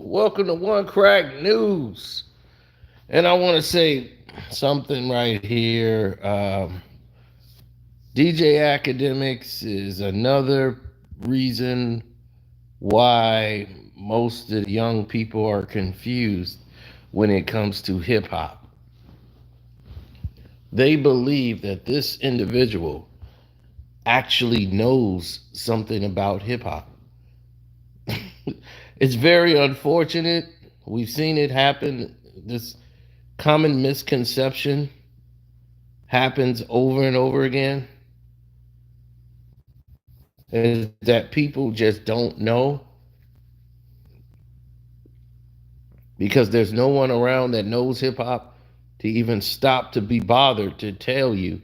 Welcome to One Crack News. And I want to say something right here. DJ Akademiks is another reason why most of the young people are confused when it comes to hip hop. They believe that this individual actually knows something about hip hop. It's very unfortunate. We've seen it happen. This common misconception happens over and over again is that people just don't know because there's no one around that knows hip hop to even stop to be bothered to tell you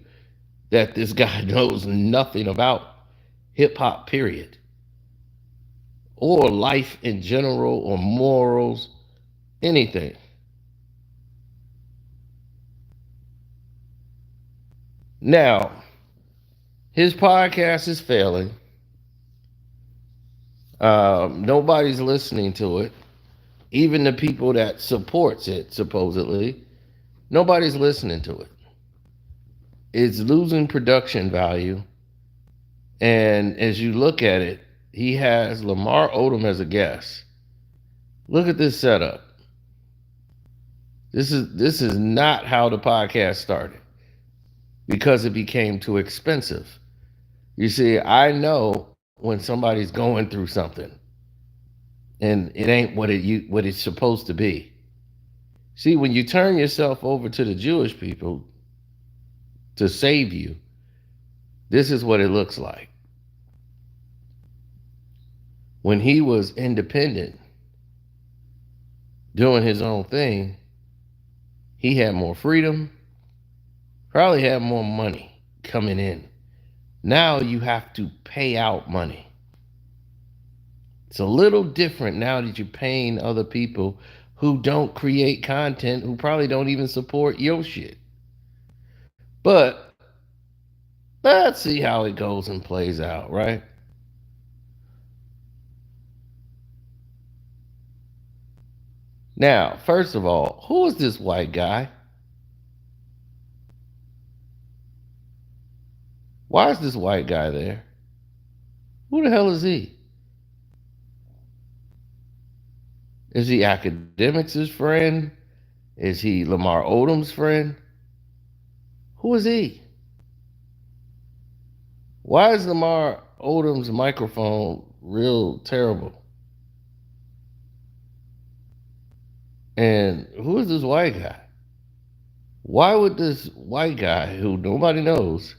that this guy knows nothing about hip hop, period, or life in general, or morals, anything. Now, his podcast is failing. Nobody's listening to it. Even the people that supports it, supposedly, nobody's listening to it. It's losing production value. And as you look at it, he has Lamar Odom as a guest. Look at this setup. This is not how the podcast started because it became too expensive. You see, I know when somebody's going through something and it ain't what it's supposed to be. See, when you turn yourself over to the Jewish people to save you, this is what it looks like. When he was independent, doing his own thing, he had more freedom, probably had more money coming in. Now you have to pay out money. It's a little different now that you're paying other people who don't create content, who probably don't even support your shit. But let's see how it goes and plays out, right? Now, first of all, who is this white guy? Why is this white guy there? Who the hell is he? Is he Akademiks' friend? Is he Lamar Odom's friend? Who is he? Why is Lamar Odom's microphone real terrible? And who is this white guy? Why would this white guy, who nobody knows,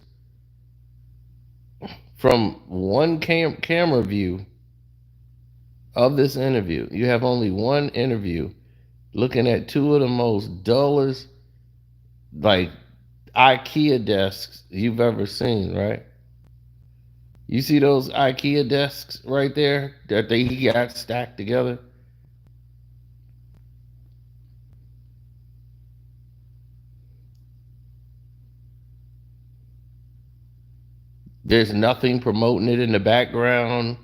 from one camera view of this interview, you have only one interview looking at two of the most dullest, like, IKEA desks you've ever seen, right? You see those IKEA desks right there that he got stacked together? There's nothing promoting it in the background.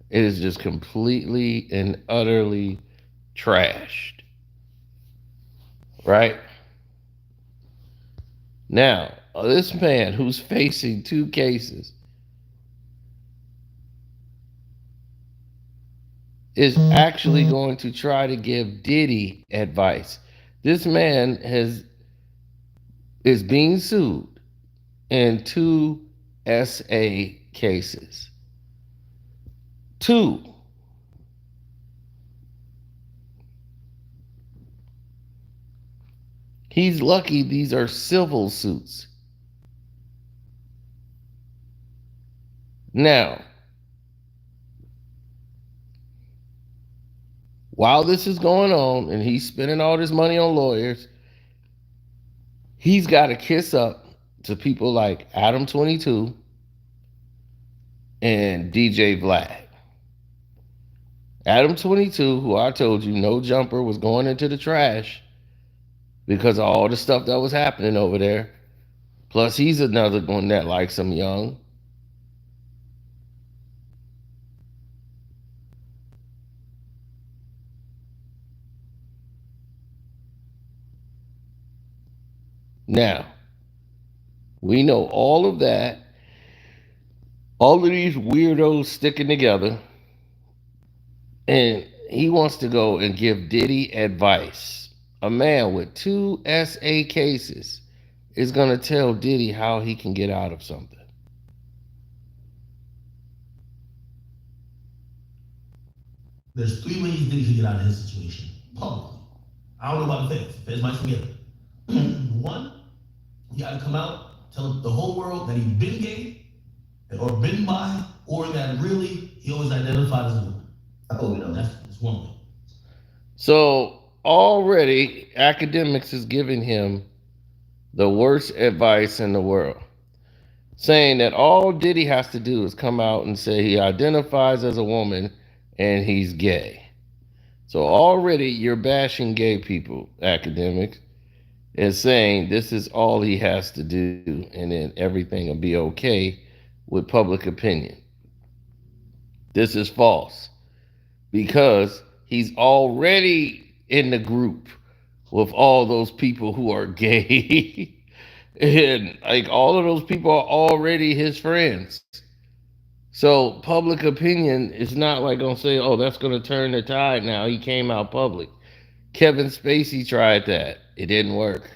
It is just completely and utterly trashed. Right? Now, this man who's facing two cases is actually going to try to give Diddy advice. This man is being sued in two SA cases. Two. He's lucky these are civil suits. Now, while this is going on and he's spending all this money on lawyers, he's got to kiss up to people like Adam 22 and DJ Vlad. Adam 22, who I told you No Jumper was going into the trash because of all the stuff that was happening over there. Plus, he's another one that likes him young. Now, we know all of that, all of these weirdos sticking together, and he wants to go and give Diddy advice. A man with 2 SA cases is going to tell Diddy how he can get out of something. There's 3 ways Diddy can get out of his situation publicly. I don't know about the feds. The feds might forget it. One, he got to come out, tell the whole world that he's been gay or been bi, or that really he always identified as a woman. Oh, no. That's one way. So already, Akademiks is giving him the worst advice in the world, saying that all Diddy has to do is come out and say he identifies as a woman and he's gay. So already you're bashing gay people, Akademiks, and saying this is all he has to do and then everything will be okay with public opinion. This is false because he's already in the group with all those people who are gay. And like all of those people are already his friends. So public opinion is not like gonna say, oh, that's gonna turn the tide now. He came out public. Kevin Spacey tried that. It didn't work.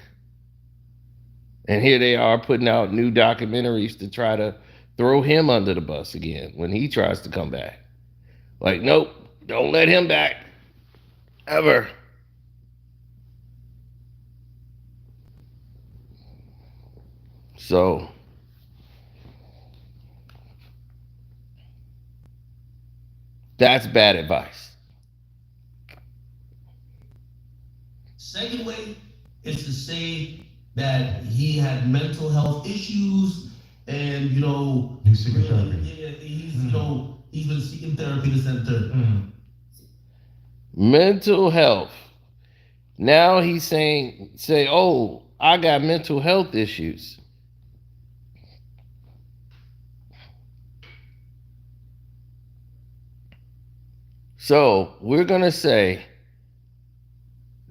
And here they are putting out new documentaries to try to throw him under the bus again when he tries to come back. Like, nope, don't let him back. Ever. So that's bad advice. Second way is to say that he had mental health issues and he's seeking therapy. Yeah, he's been seeking therapy to center. Mental health. Now he's say, oh, I got mental health issues. So we're gonna say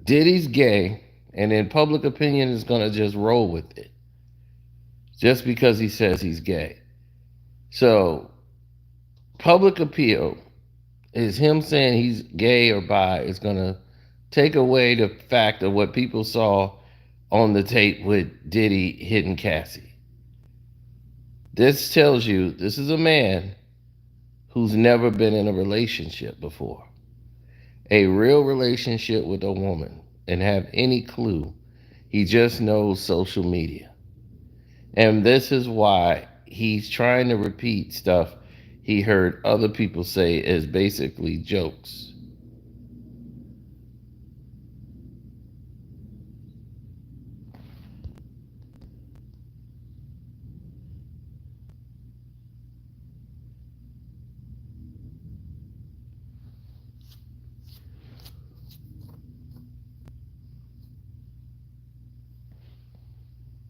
Diddy's gay, and then public opinion is gonna just roll with it. Just because he says he's gay. So public appeal is him saying he's gay or bi is gonna take away the fact of what people saw on the tape with Diddy hitting Cassie. This tells you this is a man who's never been in a relationship before. A real relationship with a woman and have any clue. He just knows social media. And this is why he's trying to repeat stuff he heard other people say as basically jokes.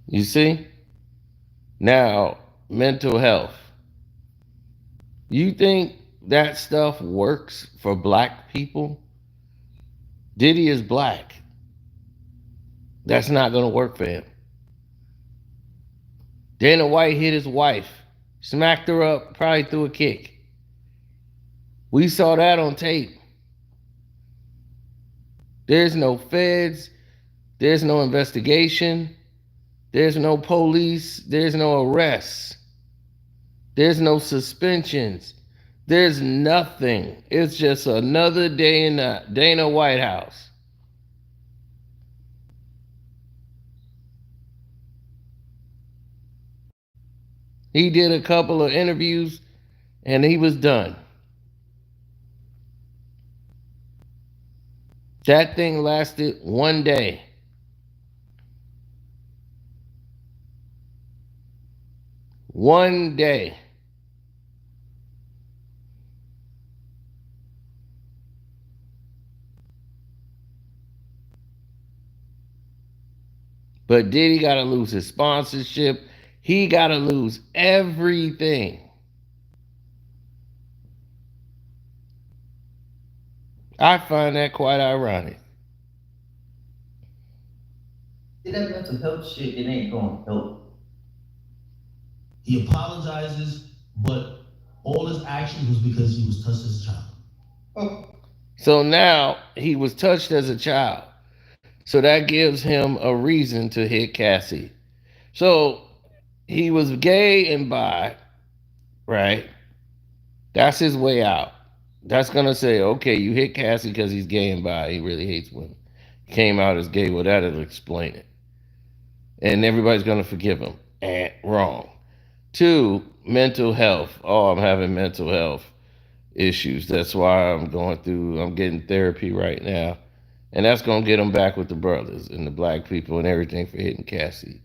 You see? Now, mental health. You think that stuff works for black people? Diddy is black. That's not going to work for him. Dana White hit his wife, smacked her up, probably threw a kick. We saw that on tape. There's no feds, there's no investigation, there's no police, there's no arrests, there's no suspensions, there's nothing. It's just another day in the Dana White House. He did a couple of interviews and he was done. That thing lasted one day. One day. But Diddy got to lose his sponsorship. He got to lose everything. I find that quite ironic. See, that mental health shit, it ain't gonna help. He apologizes, but all his actions was because he was touched as a child. Oh, So now he was touched as a child. So that gives him a reason to hit Cassie. So he was gay and bi, right? That's his way out. That's gonna say, okay, you hit Cassie because he's gay and bi. He really hates women. Came out as gay. Well, that'll explain it. And everybody's gonna forgive him. Wrong. Two, mental health. Oh, I'm having mental health issues. That's why I'm getting therapy right now. And that's gonna get him back with the brothers and the black people and everything for hitting Cassie.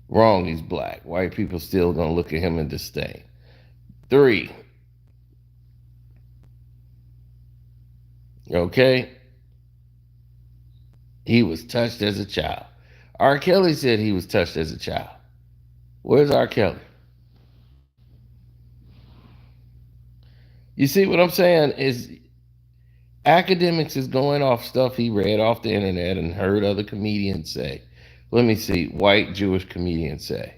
Wrong, he's black. White people still gonna look at him in disdain. Three, okay, he was touched as a child. R. Kelly said he was touched as a child. Where's R. Kelly? You see what I'm saying is Akademiks is going off stuff he read off the internet and heard other comedians say. Let me see, white Jewish comedians say.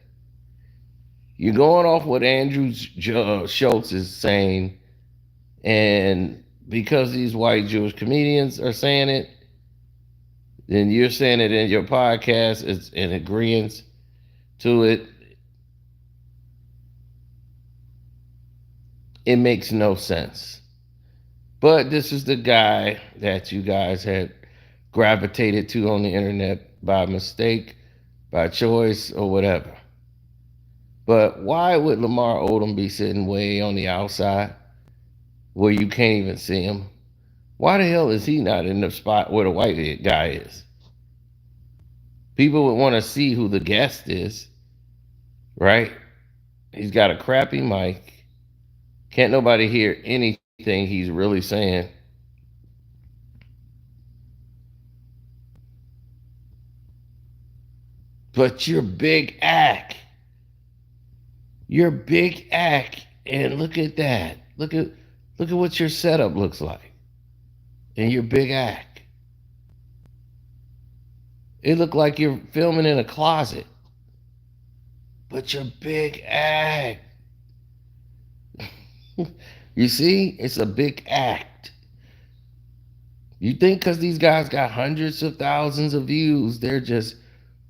You're going off what Andrew Schultz is saying, and because these white Jewish comedians are saying it, then you're saying it in your podcast. It's in agreement to it. It makes no sense. But this is the guy that you guys had gravitated to on the internet by mistake, by choice, or whatever. But why would Lamar Odom be sitting way on the outside where you can't even see him? Why the hell is he not in the spot where the white guy is? People would want to see who the guest is, right? He's got a crappy mic. Can't nobody hear anything he's really saying. But you're big act. You're big act. And look at that. Look at what your setup looks like. And your big act. It looked like you're filming in a closet. But you're big act. You see? It's a big act. You think because these guys got hundreds of thousands of views, they're just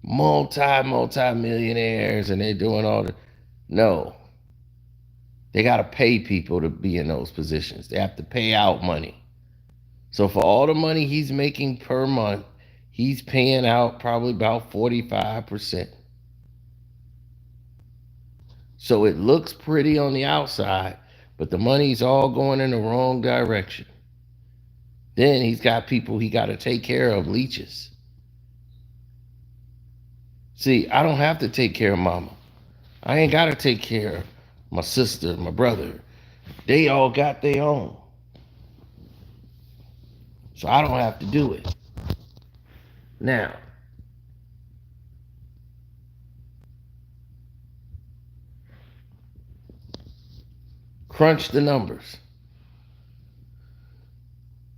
multi millionaires and they're doing all the. No. They got to pay people to be in those positions. They have to pay out money. So for all the money he's making per month, he's paying out probably about 45%. So it looks pretty on the outside, but the money's all going in the wrong direction. Then he's got people he got to take care of, leeches. See, I don't have to take care of mama. I ain't got to take care of my sister, my brother. They all got their own. So I don't have to do it. Now, crunch the numbers.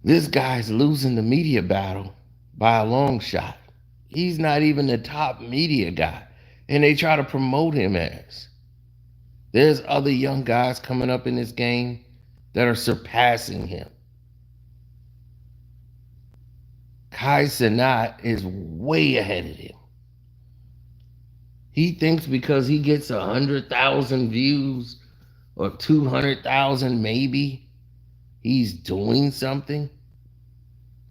This guy's losing the media battle by a long shot. He's not even the top media guy. And they try to promote him as. There's other young guys coming up in this game that are surpassing him. Kai Cenat is way ahead of him. He thinks because he gets 100,000 views or 200,000 maybe, he's doing something.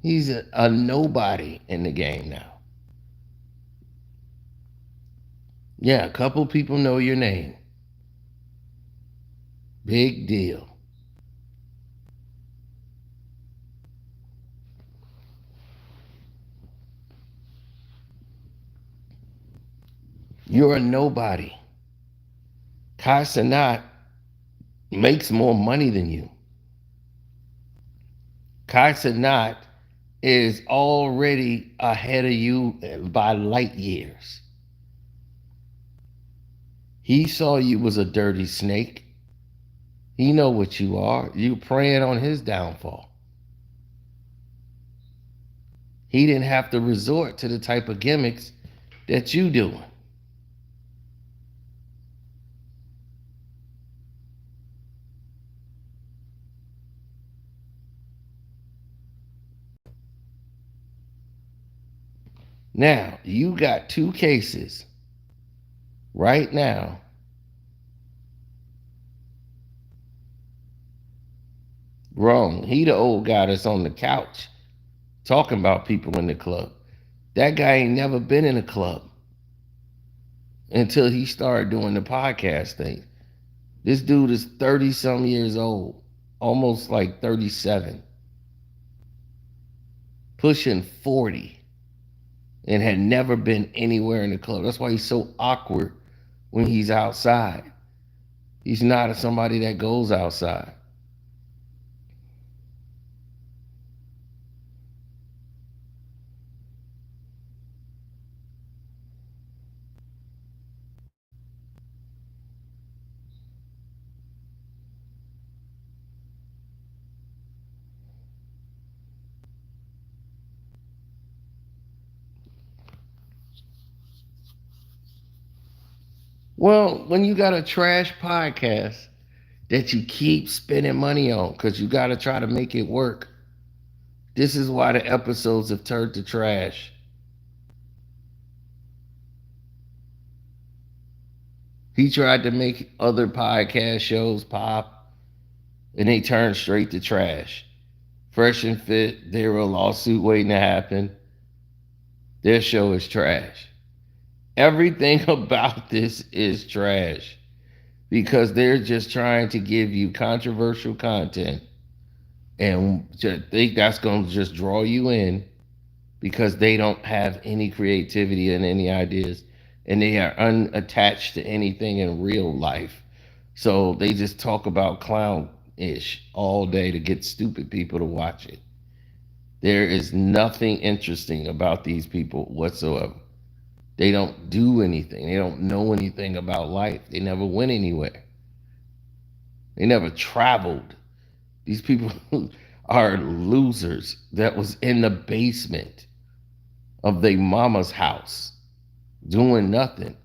He's a nobody in the game now. Yeah, a couple people know your name. Big deal. You're a nobody. Kai Cenat makes more money than you. Kai Cenat is already ahead of you by light years. He saw you was a dirty snake. He know what you are. You preying on his downfall. He didn't have to resort to the type of gimmicks that you doing. Now, you got two cases right now. Wrong. He the old guy that's on the couch talking about people in the club. That guy ain't never been in a club until he started doing the podcast thing. This dude is 30 some years old, almost like 37, pushing 40, and had never been anywhere in the club. That's why he's so awkward when he's outside. He's not somebody that goes outside. Well, when you got a trash podcast that you keep spending money on because you got to try to make it work, this is why the episodes have turned to trash. He tried to make other podcast shows pop, and they turned straight to trash. Fresh and Fit, they were a lawsuit waiting to happen. Their show is trash. Everything about this is trash because they're just trying to give you controversial content and think that's going to just draw you in because they don't have any creativity and any ideas, and they are unattached to anything in real life. So they just talk about clown-ish all day to get stupid people to watch it. There is nothing interesting about these people whatsoever. They don't do anything. They don't know anything about life. They never went anywhere. They never traveled. These people are losers that was in the basement of their mama's house doing nothing.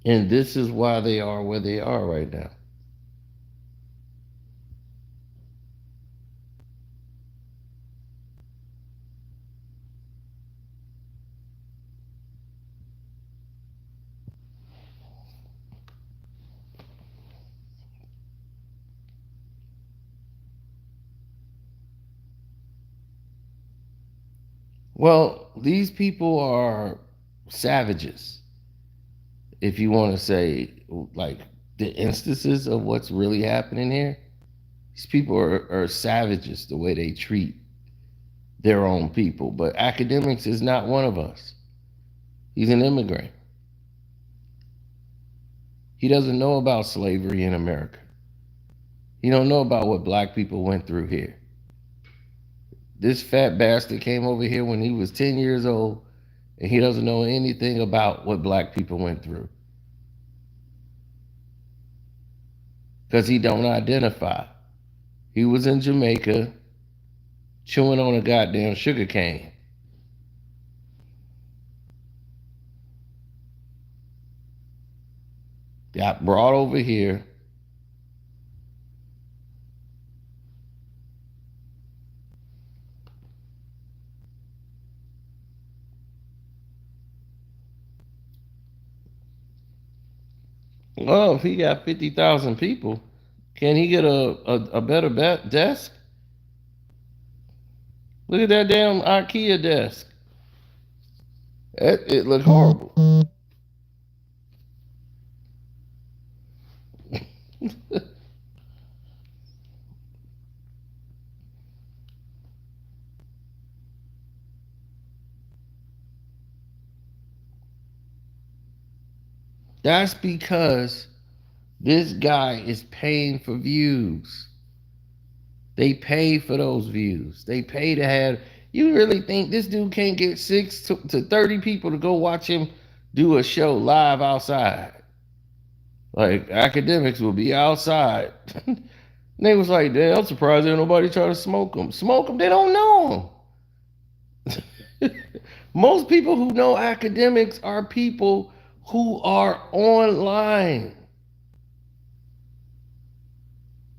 And this is why they are where they are right now. Well, these people are savages. If you want to say, like, the instances of what's really happening here, these people are savages the way they treat their own people. But Akademiks is not one of us. He's an immigrant. He doesn't know about slavery in America. He don't know about what black people went through here. This fat bastard came over here when he was 10 years old, and he doesn't know anything about what black people went through. Because he don't identify. He was in Jamaica chewing on a goddamn sugar cane. Got brought over here. Well, if he got 50,000 people, can he get a better desk? Look at that damn IKEA desk. It looked horrible. That's because this guy is paying for views. They pay for those views. They pay to have. You really think this dude can't get 6 to 30 people to go watch him do a show live outside? Like Academics will be outside. They was like, damn, I'm surprised ain't nobody try to smoke them. Smoke them, they don't know him. Most people who know Academics are people who are online.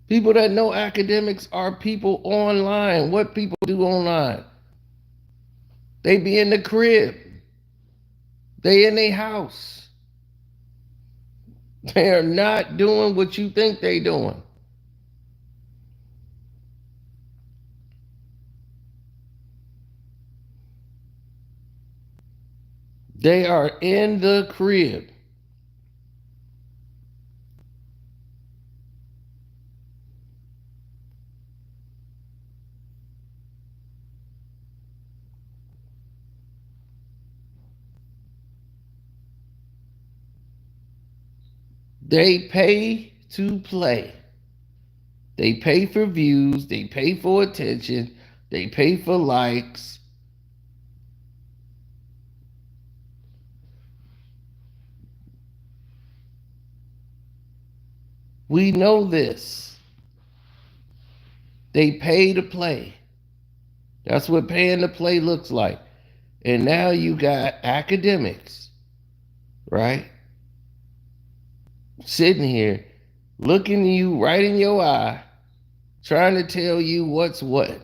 People that know Academics are people online. What people do online? They be in the crib. They in their house. They are not doing what you think they doing. They are in the crib. They pay to play. They pay for views. They pay for attention. They pay for likes. We know this. They pay to play. That's what paying to play looks like. And now you got Academics, right? Sitting here, looking you right in your eye, trying to tell you what's what.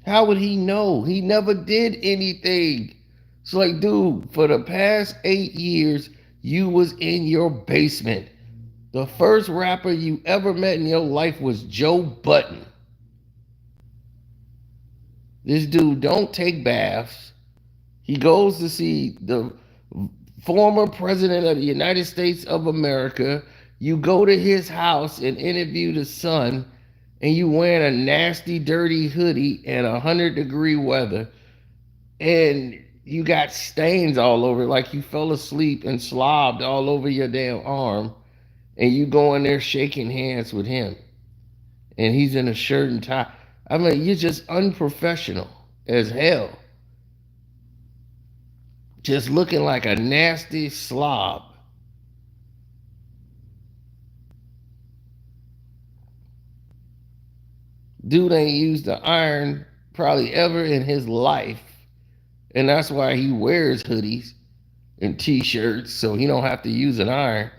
How would he know? He never did anything. It's like, dude, for the past 8 years, you was in your basement. The first rapper you ever met in your life was Joe Budden. This dude don't take baths. He goes to see the former president of the United States of America. You go to his house and interview the son, and you wearing a nasty, dirty hoodie in 100-degree weather, and you got stains all over, like you fell asleep and slobbed all over your damn arm, and you go in there shaking hands with him, and he's in a shirt and tie. I mean, you're just unprofessional as hell. Just looking like a nasty slob. Dude ain't used the iron probably ever in his life. And that's why he wears hoodies and t-shirts, so he don't have to use an iron.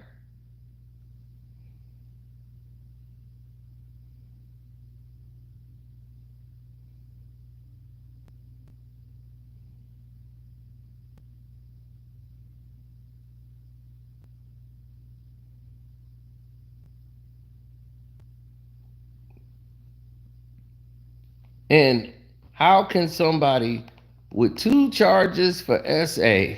And how can somebody with 2 charges for SA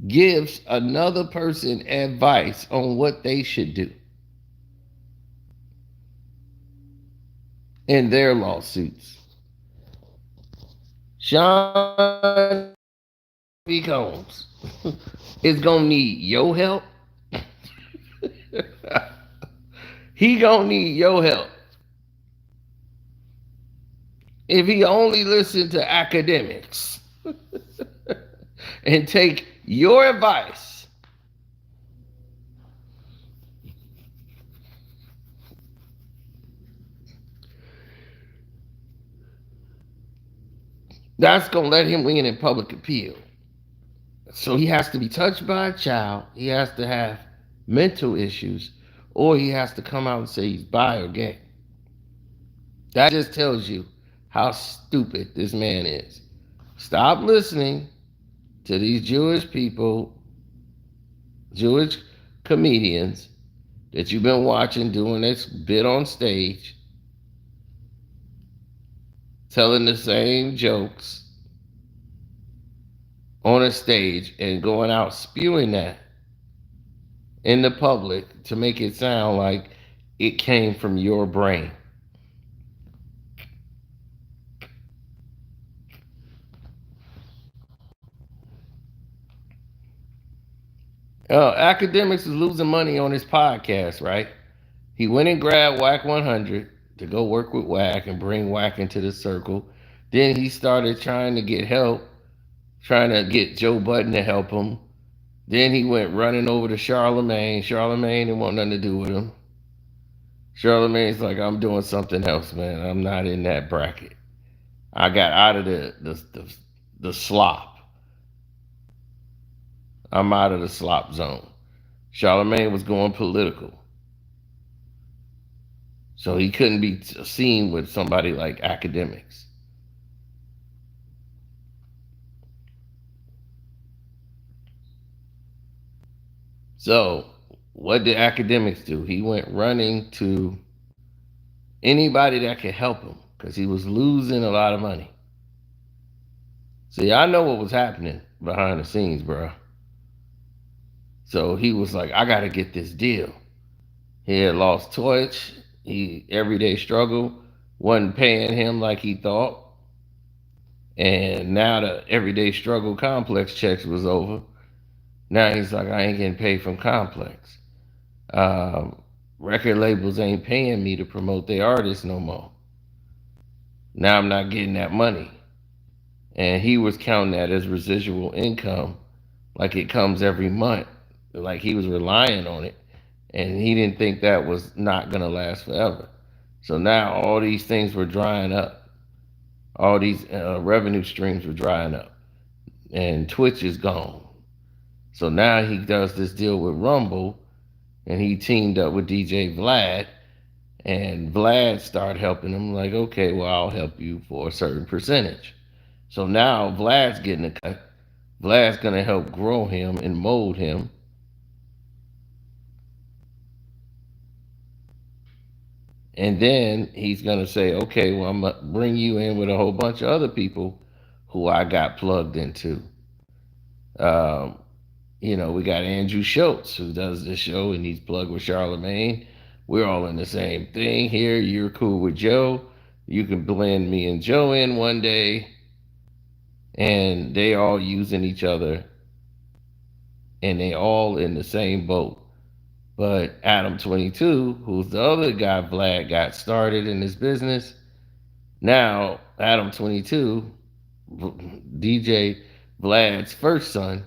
gives another person advice on what they should do in their lawsuits? Sean B. Combs is gonna need your help. He gonna need your help. If he only listened to Academics and take your advice, that's gonna let him win in public appeal. So he has to be touched by a child, he has to have mental issues, or he has to come out and say he's bi or gay. That just tells you how stupid this man is. Stop listening to these Jewish people, Jewish comedians that you've been watching doing this bit on stage, telling the same jokes on a stage and going out spewing that in the public to make it sound like it came from your brain. Academics is losing money on his podcast, right? He went and grabbed Whack 100 to go work with Whack and bring Whack into the circle. Then he started trying to get help, trying to get Joe Budden to help him. Then he went running over to Charlemagne. Charlemagne didn't want nothing to do with him. Charlemagne's like, I'm doing something else, man. I'm not in that bracket. I got out of the slop. I'm out of the slop zone. Charlemagne was going political. So he couldn't be seen with somebody like Akademiks. So what did Akademiks do? He went running to anybody that could help him because he was losing a lot of money. See, I know what was happening behind the scenes, bro. So he was like, I got to get this deal. He had lost Twitch. He everyday struggle wasn't paying him like he thought. And now the everyday struggle complex checks was over. Now he's like, I ain't getting paid from complex. Record labels ain't paying me to promote their artists no more. Now I'm not getting that money. And he was counting that as residual income, like it comes every month. Like he was relying on it. And he didn't think that was not going to last forever. So now all these things were drying up. All these revenue streams were drying up. And Twitch is gone. So now he does this deal with Rumble, and he teamed up with DJ Vlad, and Vlad started helping him. Like, okay, well, I'll help you for a certain percentage. So now Vlad's getting a cut. Vlad's going to help grow him and mold him. And then he's going to say, okay, well, I'm going to bring you in with a whole bunch of other people who I got plugged into. We got Andrew Schultz, who does this show, and he's plugged with Charlemagne. We're all in the same thing here. You're cool with Joe. You can blend me and Joe in one day. And they all using each other. And they all in the same boat. But Adam 22, who's the other guy Vlad got started in this business, now Adam 22, DJ Vlad's first son,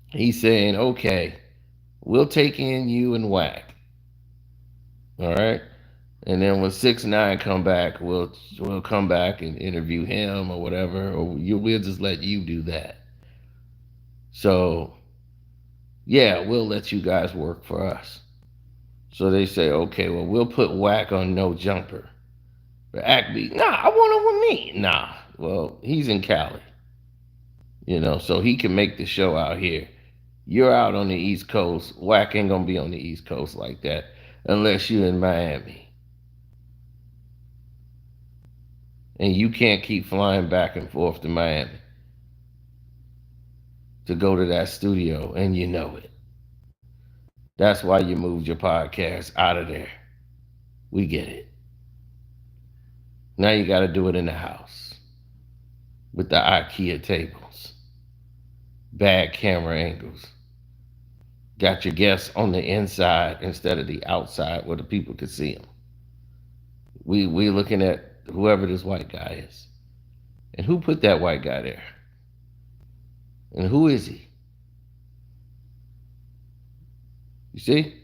he's saying, okay, we'll take in you and Whack. All right? And then when 6ix9ine come back, we'll come back and interview him or whatever, or we'll just let you do that. So, yeah, we'll let you guys work for us. So they say, okay, well, we'll put Whack on No Jumper. But Akby, nah, I want him with me. Nah, well, he's in Cali. So he can make the show out here. You're out on the East Coast. Whack ain't gonna be on the East Coast like that unless you're in Miami. And you can't keep flying back and forth to Miami to go to that studio, and you know it. That's why you moved your podcast out of there. We get it. Now you got to do it in the house with the IKEA tables, bad camera angles. Got your guests on the inside instead of the outside where the people could see them. We looking at whoever this white guy is. And who put that white guy there? And who is he? You see?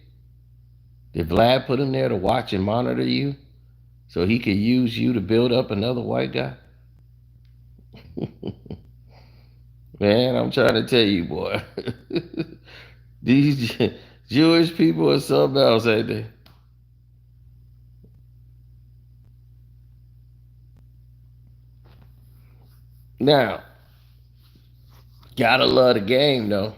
Did Vlad put him there to watch and monitor you so he could use you to build up another white guy? Man, I'm trying to tell you, boy. These Jewish people are something else, ain't they? Now, gotta love the game, though.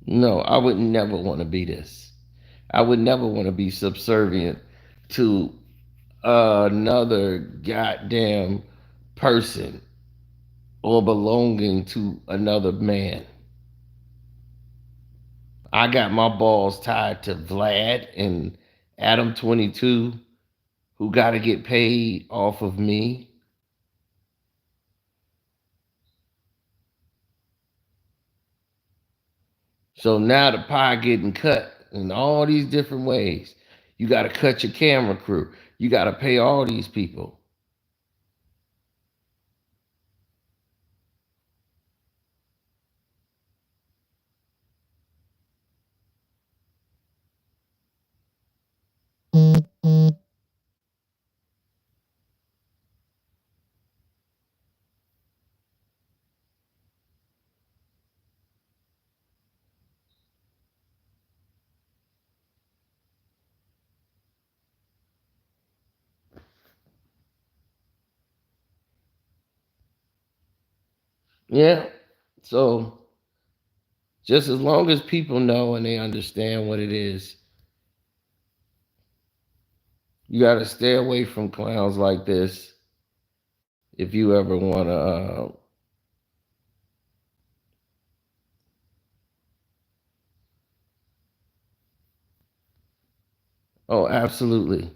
No, I would never want to be this. I would never want to be subservient to another goddamn person or belonging to another man. I got my balls tied to Vlad and Adam 22, who got to get paid off of me. So now the pie getting cut in all these different ways. You got to cut your camera crew. You got to pay all these people. Yeah. So just as long as people know and they understand what it is, you got to stay away from clowns like this if you ever want to. Oh, absolutely.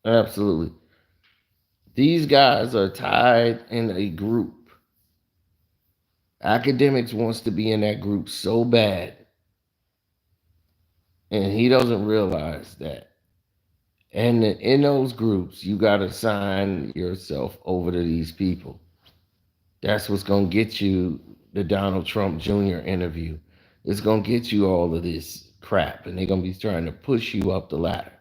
Absolutely. These guys are tied in a group. Academics wants to be in that group so bad, and he doesn't realize that. And in those groups, you got to sign yourself over to these people. That's what's going to get you the Donald Trump Jr. interview. It's going to get you all of this crap, and they're going to be trying to push you up the ladder.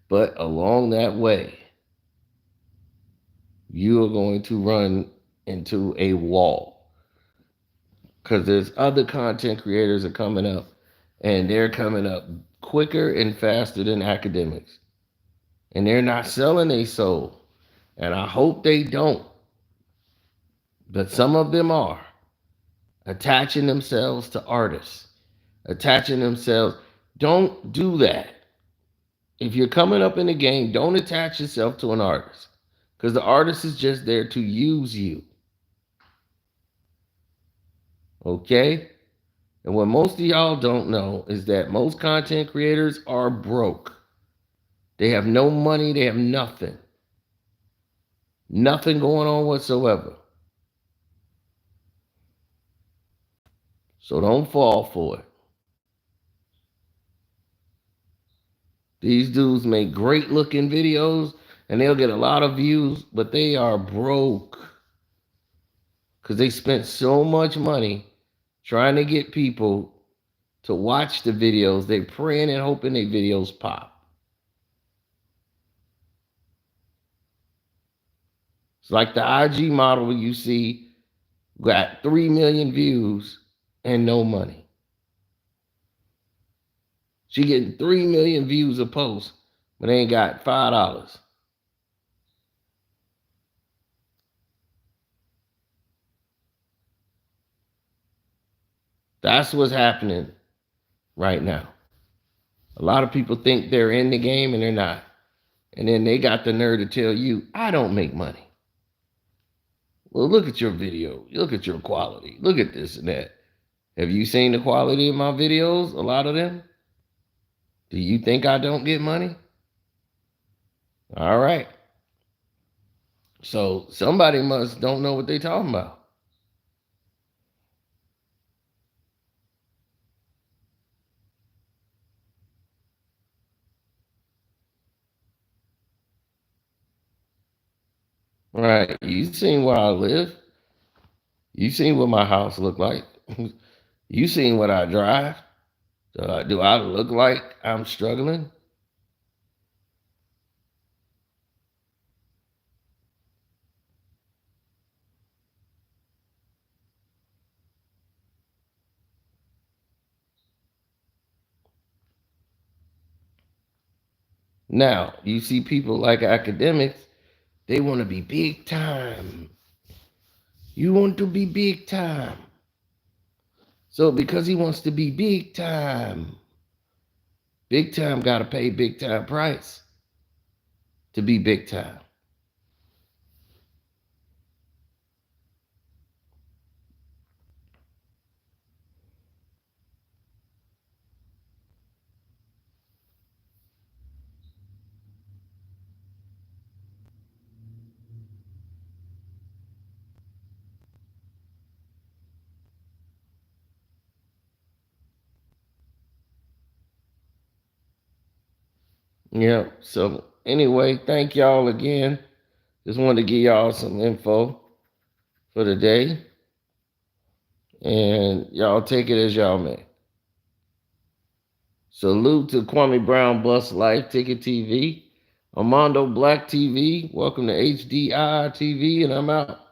But along that way, you are going to run into a wall because there's other content creators are coming up, and they're coming up quicker and faster than academics, and they're not selling a soul. And I hope they don't, but some of them are attaching themselves to artists, attaching themselves. Don't do that. If you're coming up in the game, don't attach yourself to an artist because the artist is just there to use you. Okay? And what most of y'all don't know is that most content creators are broke. They have no money, they have nothing. Nothing going on whatsoever. So don't fall for it. These dudes make great looking videos and they'll get a lot of views, but they are broke because they spent so much money trying to get people to watch the videos. They're praying and hoping their videos pop. It's like the IG model you see got 3 million views and no money. She getting 3 million views a post, but ain't got $5. That's what's happening right now. A lot of people think they're in the game and they're not. And then they got the nerve to tell you, I don't make money. Well, look at your video. Look at your quality. Look at this and that. Have you seen the quality of my videos? A lot of them? Do you think I don't get money? All right. So somebody must don't know what they're talking about. All right. You seen where I live. You seen what my house look like. You seen what I drive. Do I look like I'm struggling? Now, you see people like academics, they want to be big time. You want to be big time. So because he wants to be big time got to pay big time price to be big time. Yeah. So anyway, thank y'all again. Just wanted to give y'all some info for the day. And y'all take it as y'all may. Salute to Kwame Brown Bus Life Ticket TV. Armando Black TV. Welcome to HDI TV, and I'm out.